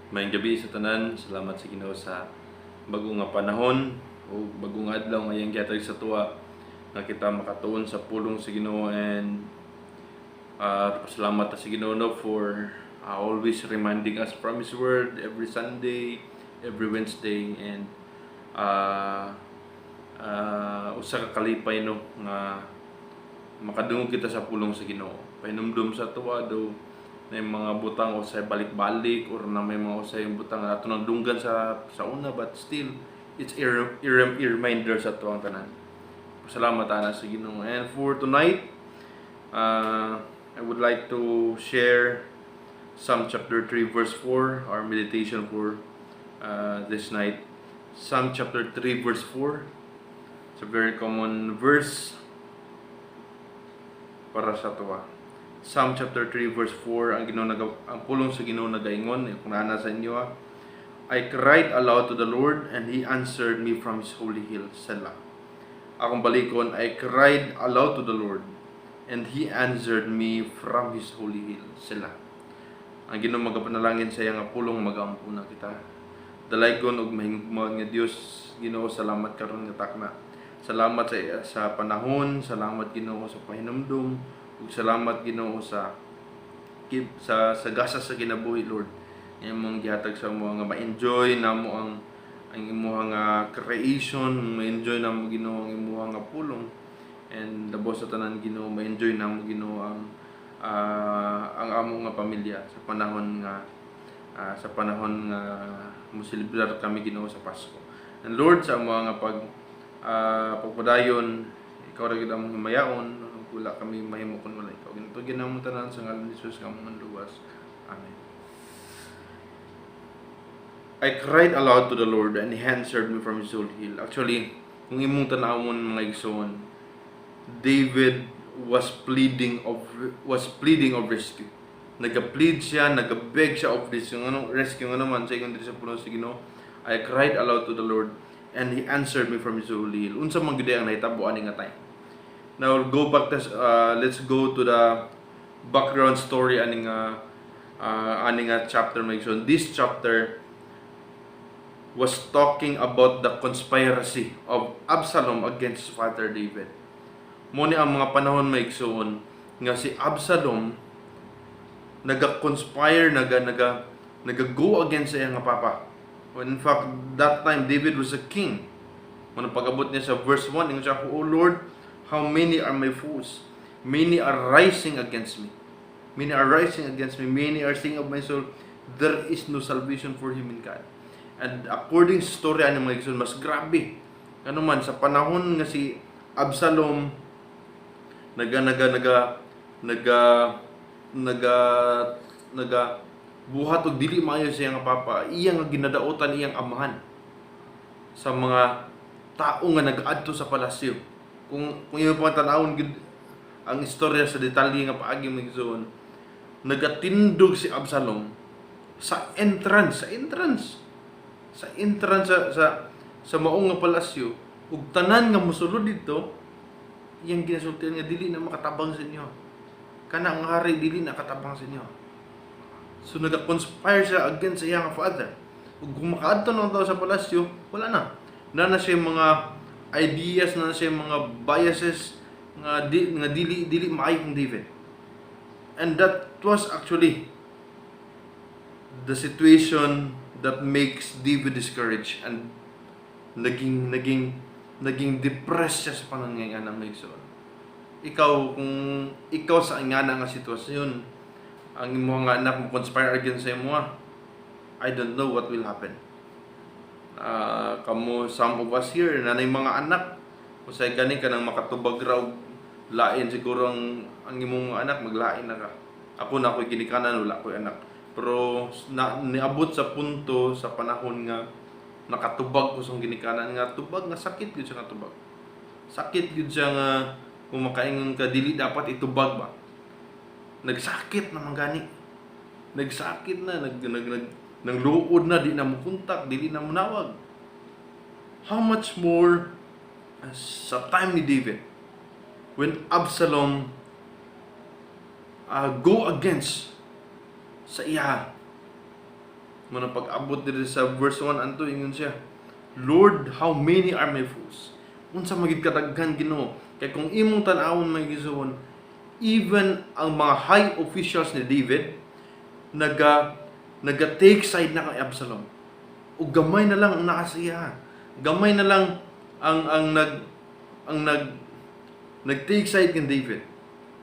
Maayong gabi sa tanan. Salamat sa Ginoo sa bagong nga panahon o bagong adlaw ngayong gihatag sa tuwa nga kita makatuon sa pulong sa Ginoo, and pasalamat sa Ginoo no for always reminding us from His Word every Sunday, every Wednesday, and usa ka kalipay no nga makadungog kita sa pulong sa Ginoo. Pahinumdum sa tuwa do na yung mga butang o sa balik-balik or na may mga usay yung butang na ato nang dunggan sa una, but still it's reminder sa tuwang tanan. Salamat ana sa Ginoo. And for tonight, I would like to share Psalm chapter 3 verse 4, our meditation for this night. Psalm chapter 3 verse 4. It's a very common verse para sa tuwa. Psalm chapter 3 verse 4, ang pulong sa Ginoo nagaingon kung ana sa inyo I cried aloud to the Lord and He answered me from His holy hill. Selah. Akong balikon, I cried aloud to the Lord and He answered me from His holy hill. Selah. Ang Ginoo magapanalangin sa iyang pulong magampuna kita. Dalaygon og mahingmon nga Dios, Ginoo, salamat karon nga takna. Salamat sa panahon, salamat Ginoo sa pahinumdum. Ug salamat Ginoo sa gasa sa kinabuhi, Lord. Imong gihatag sa mo nga ma-enjoy namo ang imong nga creation, ma-enjoy namo Ginoo ang imong nga pulong, and labos sa tanan Ginoo ma-enjoy namo Ginoo ang among nga pamilya sa panahon nga moselebrar kami Ginoo sa Pasko. And Lord, sa mga pagpadayon, ikaw ra gyud among himayaon. Wala kami mahimo kun wala ikaw. Ginto ginamong tanan sa ngalan ni Jesus nga among luwas. Amen. I cried aloud to the Lord and He answered me from His holy hill. Actually, kung imong tanawon mga igsoon, David was pleading of rescue. Nagaplead siya, nagabeg siya of rescue. Rescue nga naman sa ingon diri sa puno sa Ginoo. I cried aloud to the Lord and He answered me from His holy hill. Unsa man gyud ang nahitabo ani nga time. Now we'll go back to let's go to the background story aning chapter make sure. This chapter was talking about the conspiracy of Absalom against his father David. Mo ni ang mga panahon maigsoon nga si Absalom naga-conspire, naga-go against sa iyang papa. When in fact that time David was a king. Mo pag-abot niya sa verse 1 ingon siya, "O Lord, how many are my foes? Many are rising against me. Many are rising against me. Many are saying of my soul, there is no salvation for him in God." And according sa story ani mga igsoon, mas grabe. Ano man sa panahon nga si Absalom buhat og dili maayo sa iyang papa, iyang ginadaotan iyang amahan sa mga tao nga nag-adto sa palasyo. Kung iyo pa tanawon gid ang istorya sa detalye nga paagi magigsoon, nagatindog si Absalom sa entrance sa maong nga palasyo, ug tanan nga mosulod dito iyang ginasultian nga dili na makatabang sa inyo. Kana ang hari dili na katabang sa inyo. So naga-conspire siya against sa iyang father. Ug kung makaadto na daw sa palasyo, wala na. Na siya mga ideas, na siya mga biases nga dili maayo kung David. And that was actually the situation that makes David discouraged, and naging depressed siya sa panangyayan ng Maigsoon. Kung ikaw sa ingana nga sitwasyon, ang imong nga anak mo conspire against sa imo, I don't know what will happen. Some of us here, nanay mga anak, usay gani ka nang makatubag raw, lain siguro ang imong anak, maglain na ka. Ako na ako'y ginikanan, wala ako'y anak. Pero niabot sa punto, sa panahon nga, nakatubag ko sa ginikanan nga, tubag nga sakit yun siya nga tubag. Sakit yun siya nga, kung makaingon ka, dili dapat itubag ba? Nagsakit naman gani. Nagsakit na, nang luod na, di na mo kontak, di na mo nawag. How much more sa time ni David, when Absalom go against sa iya Muna pag-abot diri sa verse 1 and 2 ingon siya, Lord, how many are my foes? Unsa magid kadaghan Ginoo? Kay kung imong tan-awon may gisuon, even ang mga high officials ni David naga take side na kay Absalom. O gamay na lang ang nakasiya. Gamay na lang ang nag take side kay David.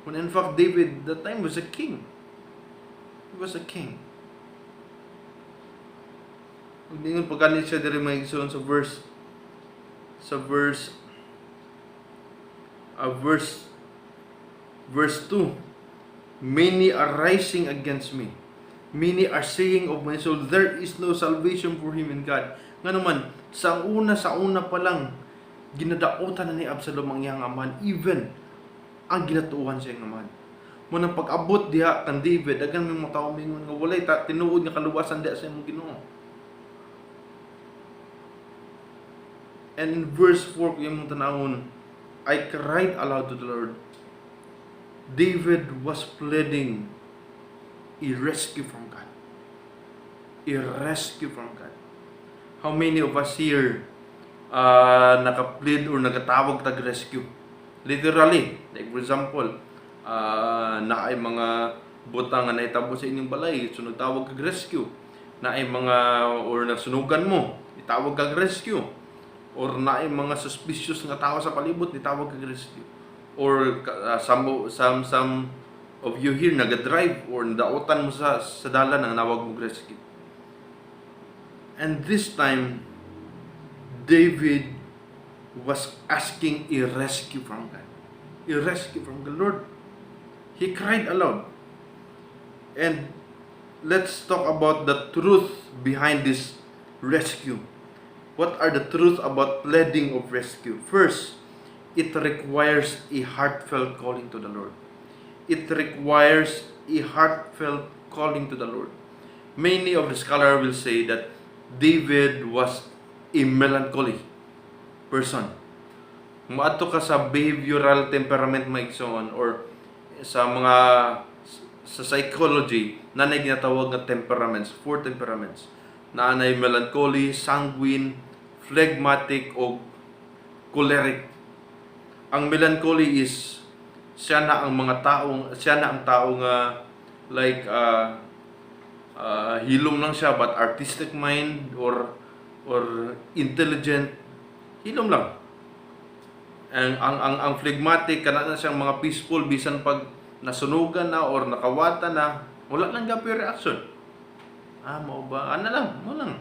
When in fact David that time was a king. He was a king. Hindi pagkanit siya diri may gisuon sa verse 2. Many are rising against me. Many are saying of my soul, there is no salvation for him in God. Nga naman, sa una pa lang, ginadaotan na ni Absalom ang iyang amahan, even ang ginatuuhan siya ng amahan. Munang pag-abot diha kan David, dagan may mga tao mingon nga walay tinuod nga kaluwasan diha sa imong Ginoo. And in verse 4 yung tanawon, I cried aloud to the Lord. David was pleading a rescue from God. A rescue from God. How many of us here naka-plead or nagatawag tag rescue? Literally, like for example, na ay mga butang nga naitabo sa inyong balay, so nagtawag kag rescue. Na ay mga or nasunugan mo, itawag kag rescue. Or na ay mga suspicious nga tao sa palibot, itawag kag rescue. Or some of you here naga-drive or nadautan mo sa dalan ang nawag mo rescue. And this time David was asking a rescue from God. A rescue from the Lord. He cried aloud. And let's talk about the truth behind this rescue. What are the truths about pleading of rescue? First, it requires a heartfelt calling to the Lord. It requires a heartfelt calling to the Lord. Many of the scholars will say that David was a melancholy person. Maato ka sa behavioral temperament maigsoon or sa mga sa psychology na ginatawag nga temperaments, 4 temperaments. Naanay melancholy, sanguine, phlegmatic o choleric. Ang melancholy is siya na ang tao nga like hilom lang siya but artistic mind or intelligent, hilom lang. Ang phlegmatic kana na siyang mga peaceful bisan pag nasunugan na or nakawata na, wala lang gapi reaction. Mao ba? Ano lang, mo lang.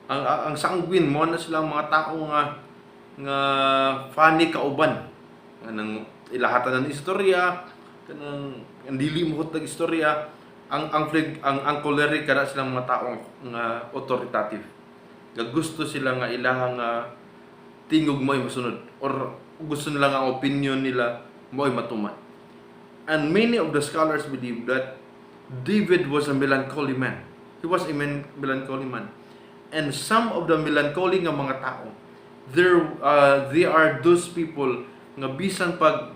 Ang sanguine mo na silang mga tao nga funny kauban. Nang ilahatan ng istorya, kanang dili mo hutag istorya, ang choleric kana silang mga tao nga authoritative. Gusto sila nga ilahang tingog mo ay masunod or gusto nila nga opinion nila mo ay matuman. And many of the scholars believe that David was a melancholy man. He was a melancholy man. And some of the melancholy nga mga tao, they are those people nga bisan pag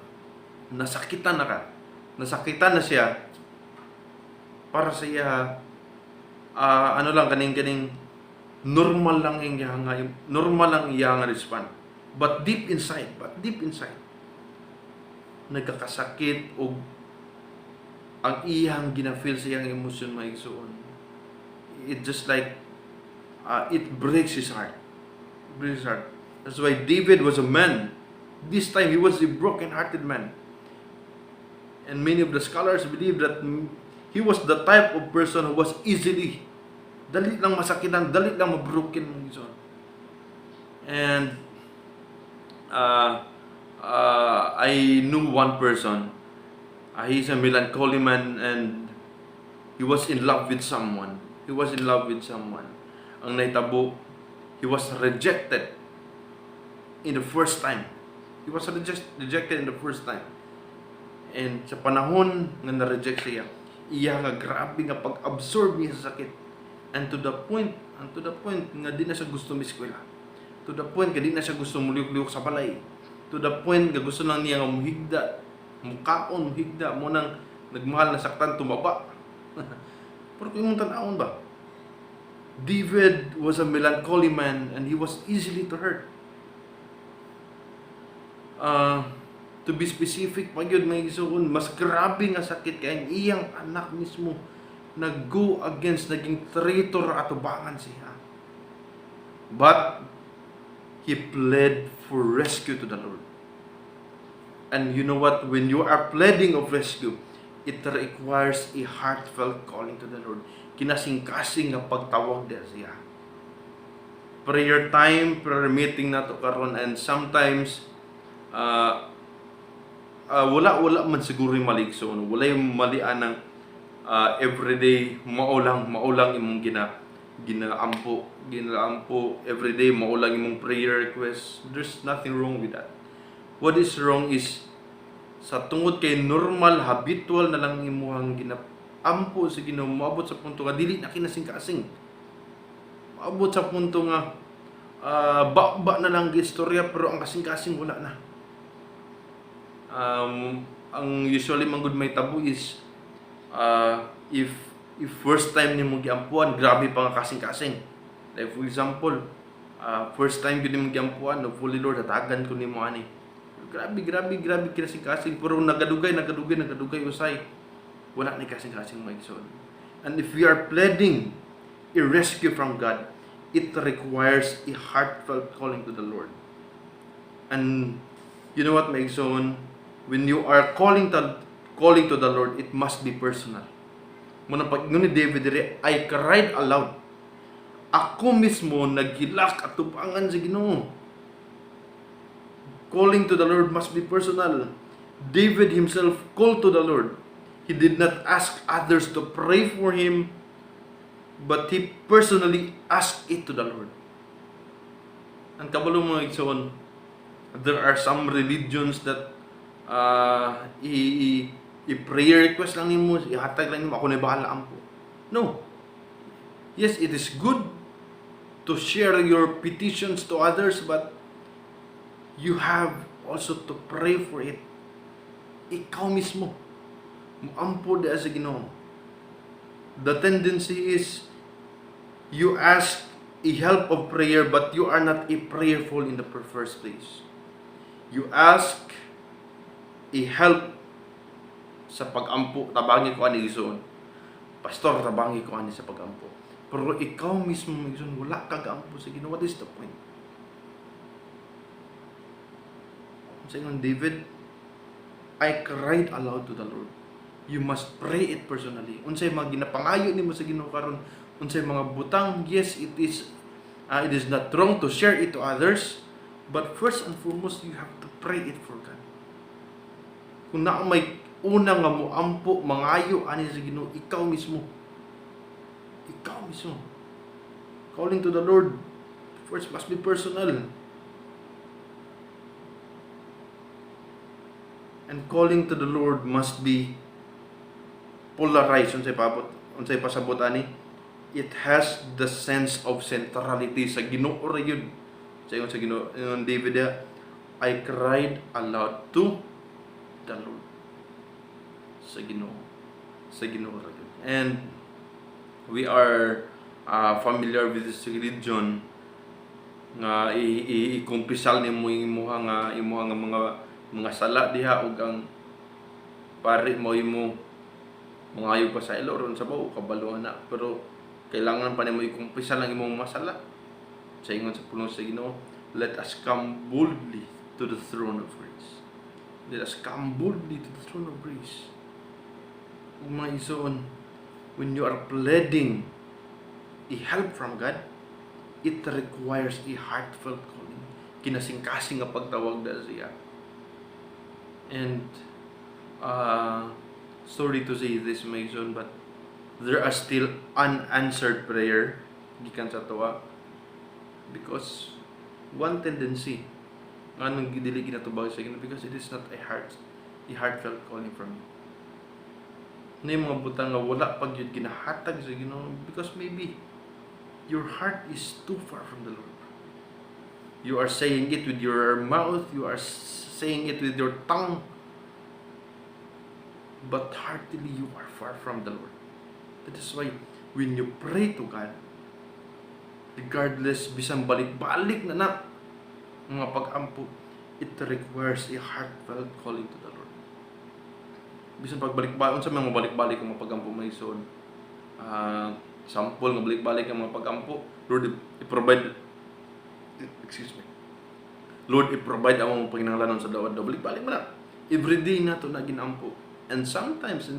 nasakitan na siya, para sa iya ano lang kaning normal lang iyang respond. But deep inside, nagkakasakit o ang iyang gina-feel sa iyang emosyon maigsoon. It just like it breaks his heart. That's why David was a man. This time he was a broken-hearted man. And many of the scholars believe that he was the type of person who was easily dali lang masakitan, dali lang mabroken maigsoon. And I knew one person. He's a melancholy man and he was in love with someone. Ang naitabo, he was rejected in the first time. Rejected in the first time. And sa panahon nga na-reject siya, iya nga grabe nga pag-absorb niya sa sakit. And to the point nga di na siya gusto miskwela. To the point nga di na siya gusto muliyok-liyok sa balay. To the point nga gusto lang niya nga muhigda, muhigda, mo nang nagmahal na saktan, tumaba. Pero kung mong tanawon ba? David was a melancholy man and he was easily to hurt. To be specific, pagyod may isuon, mas grabe nga sakit kay ang iyang anak mismo nag-go against, naging traitor atubangan siya. But he pled for rescue to the Lord. And you know what? When you are pleading of rescue, it requires a heartfelt calling to the Lord. Kinasing-kasing nga pagtawag na siya. Prayer time, prayer meeting na to karon, and sometimes wala man siguro yung maligso, wala yung malian ng everyday maulang imong ginaampo everyday maulang imong prayer request. There's nothing wrong with that. What is wrong is sa tungod kay normal habitual na lang imuhang ginaampo sa Ginoo, maabot sa punto nga dili na kinasing-kasing, maabot sa punto nga ba na lang istorya pero ang kasing-kasing wala na. Ang usually manggod may tabu is if first time nimo giampuan, grabe pa nga kasing-kasing. Like for example, first time gid nimo giampuan, no, fully Lord, hatagan ko nimo ani. Grabe kasing-kasing, pero nagadugay usay. Wala ni kasing-kasing maigsoon. And if we are pleading a rescue from God, it requires a heartfelt calling to the Lord. And you know what, maigsoon, when you are calling to the Lord, it must be personal. Muna pag ni David dire, I cried aloud. Ako mismo naghilak at tubangan sa Ginoo. Calling to the Lord must be personal. David himself called to the Lord. He did not ask others to pray for him, but he personally asked it to the Lord. Ang kabalo mga igsoon, there are some religions that i-prayer request lang nimo, ihatag lang nimo, ako na bahala ampo. No. Yes, it is good to share your petitions to others, but you have also to pray for it. Ikaw mismo muampo da sa Ginoo. The tendency is you ask a help of prayer, but you are not a prayerful in the first place. You ask a help sa pag-ampo, tabangi ko ani Gison. Pastor, tabangi ko ani sa pag-ampo. Pero ikaw mismo Gison, wala ka gaampo sa Ginoo. What is the point? Sa ingon David, I cried aloud to the Lord. You must pray it personally. Unsay mga ginapangayo nimo sa Ginoo karon, unsay mga butang, yes, it is not wrong to share it to others, but first and foremost, you have to pray it for God. Kung na may una nga mo ampo, mangayo ani sa Ginoo, ikaw mismo. Calling to the Lord first must be personal. And calling to the Lord must be polarized. Unsay pasabot ani? It has the sense of centrality sa Ginoo ra yun. Sa Ginoo, David, I cried aloud to the Lord. Sa Ginoo ra yun. And we are familiar with this religion nga i-kumpisal nimo imuha nga mga sala diha, ug ang pare mo imo mangayo pa sa ilo ron sa bawo kabalo na, pero kailangan pa nimo i-kumpisal ang imong masala. Sa ingon sa pulong sa Ginoo, let us come boldly to the throne of grace. Let us come boldly to the throne of grace. Ug mga isuon, when you are pleading a help from God, it requires a heartfelt calling. Kinasing-kasing nga pagtawag da siya. And sorry to say this, Mason, but there are still unanswered prayer gikan sa tuwa, because one tendency nga nang dili ginatubag sa Ginoo, because it is not a heartfelt calling from you. Na mga butang nga wala pag yun ginahatag sa Ginoo, because maybe your heart is too far from the Lord. You are saying it with your mouth, you are saying it with your tongue, but heartily you are far from the Lord. That is why when you pray to God, regardless, bisan balik-balik na mga pag-ampo, it requires a heartfelt calling to the Lord. Bisan pagbalik-balik, sa mga balik-balik ang mga pag-ampo may son. Sample nga balik-balik ang mga pag-ampo, Lord, i-provide, excuse me, Lord, i-provide ang mga panginahanglanon sa dawat daw. Balik-balik mo na. Everyday na to na ginampo. And sometimes,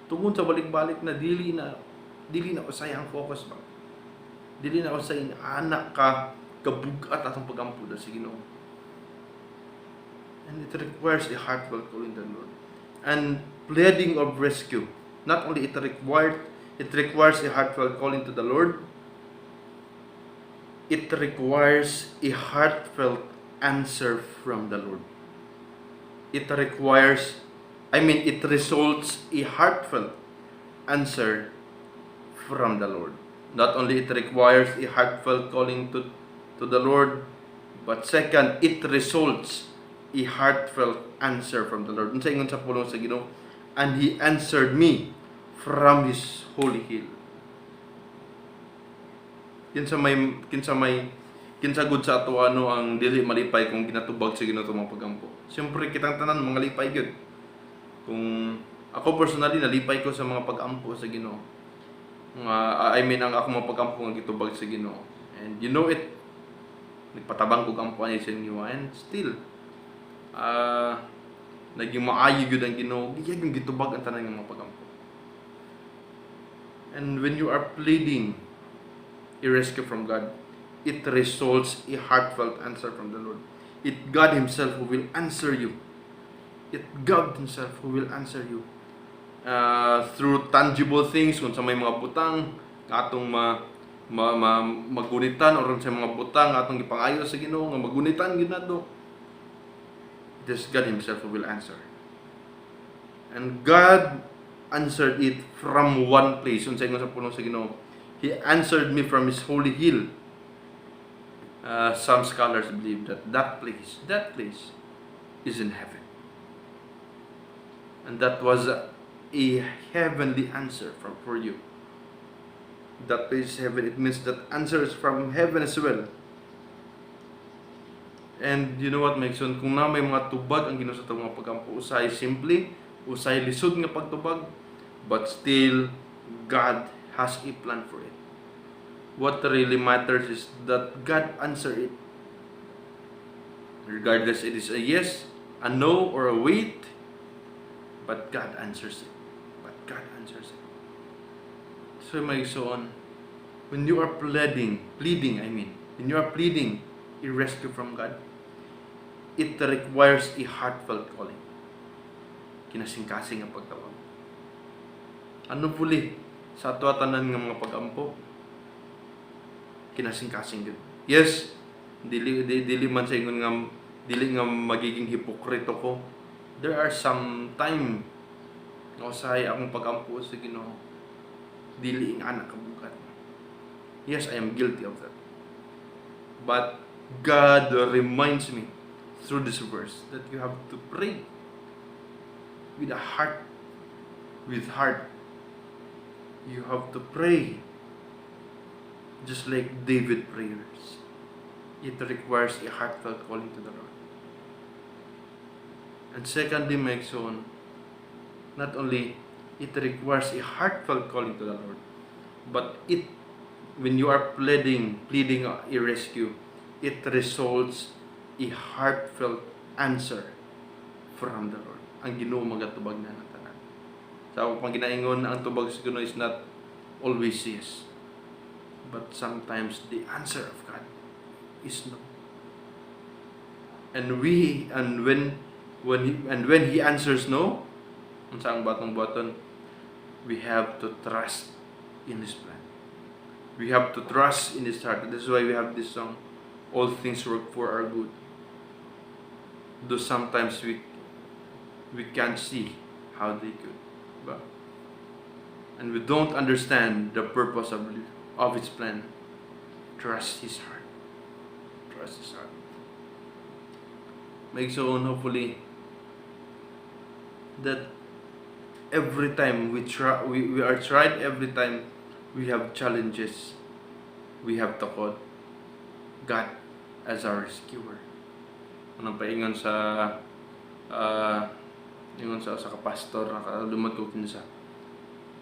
tungkol sa balik-balik na dili na usay ang focus ba. Dili na usay anak ka kabugat atong pagampo da sa Ginoo. And it requires a heartfelt calling to the Lord. And pleading of rescue. Not only it requires a heartfelt calling to the Lord, it requires a heartfelt answer from the Lord. It results a heartfelt answer from the Lord. Not only it requires a heartfelt calling to the Lord, but second, it results a heartfelt answer from the Lord. Unsa ingon sa pulong sa Ginoo? And He answered me from His holy hill. Kinsa gud sa ato ang dili malipay kung ginatubag sa Ginoo mga pagampo. Siyempre kitang tanan mga lipay gyud. Kung ako personally nalipay ko sa mga pag-ampo sa Ginoo. Ang ako mga pag-ampo nga gitubag sa Ginoo. And you know it, nagpatabang kog ampo ani sa inyo, and still naging maayo gyud ang Ginoo, giyag yung gitubag ang tanan ng mga pag-ampo. And when you are pleading a rescue from God, it results a heartfelt answer from the Lord. It God Himself who will answer you. Through tangible things, kung sa may mga butang atong magunitan, or sa mga butang atong gipangayo sa Ginoo nga magunitan gyud nato. It is God Himself who will answer. And God answered it from one place. Unsa ingon sa pulong sa Ginoo? He answered me from His holy hill. Some scholars believe that place is in heaven. And that was a heavenly answer for you. That place is heaven. It means that answer is from heaven as well. And you know what, my son? Kung na may mga tubag ang Ginoo sa mga pagampo, usay lisod nga pagtubag, but still God has a plan for it. What really matters is that God answered it. Regardless it is a yes, a no, or a wait, but God answers it. So my son, when you are pleading, when you are pleading a rescue from God, it requires a heartfelt calling. Kinasing-kasing ang pagtawag. Ano puli sa ato tanan nga mga pag-ampo? Kinasing-kasing gyud. Yes, dili man sa ingon nga dili nga magiging hipokrito ko. There are some time nga usahay akong pag-ampo sa Ginoo, dili ing anak kabugat. Yes, I am guilty of that. But God reminds me through this verse that you have to pray with heart. You have to pray just like David prayers. It requires a heartfelt calling to the Lord. And secondly, my son, not only it requires a heartfelt calling to the Lord, but when you are pleading a rescue, it results a heartfelt answer from the Lord. Ang Ginoo magatubag na ng tanan. Sa akong panginaingon, ang tubag sa Ginoo is not always yes, but sometimes the answer of God is no. And when He answers no, unsa ang batong-baton, we have to trust in His plan. We have to trust in His heart. This is why we have this song, all things work for our good. Though sometimes we can't see how they could. But, and we don't understand the purpose of His plan. Trust His heart. Make so hopefully that every time we are tried, every time we have challenges, we have to call God as our rescuer. Anong paingon sa ingon sa kapastor na lumad ko kinsa.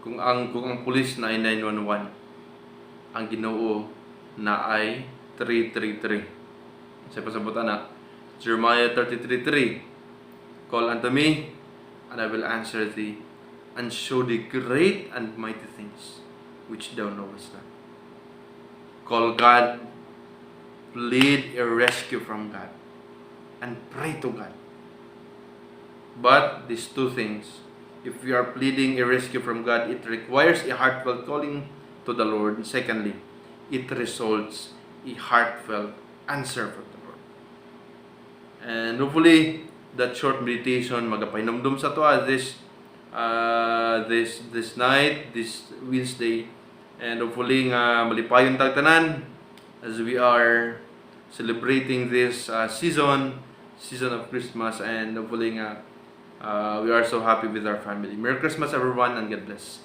Kung ang pulis na ay 911, ang Ginoo na ay 333. Sa pasabutan na Jeremiah 33:3, call unto me, and I will answer thee, and show thee great and mighty things which thou knowest not. Call God, plead a rescue from God, and pray to God. But these two things, if we are pleading a rescue from God, it requires a heartfelt calling to the Lord. And secondly, it results a heartfelt answer from the Lord. And hopefully, that short meditation magapainumdum sa to this night, this Wednesday, and hopefully nga malipayon tagtanan as we are celebrating this season of Christmas, and hopefully nga we are so happy with our family. Merry Christmas everyone, and God bless.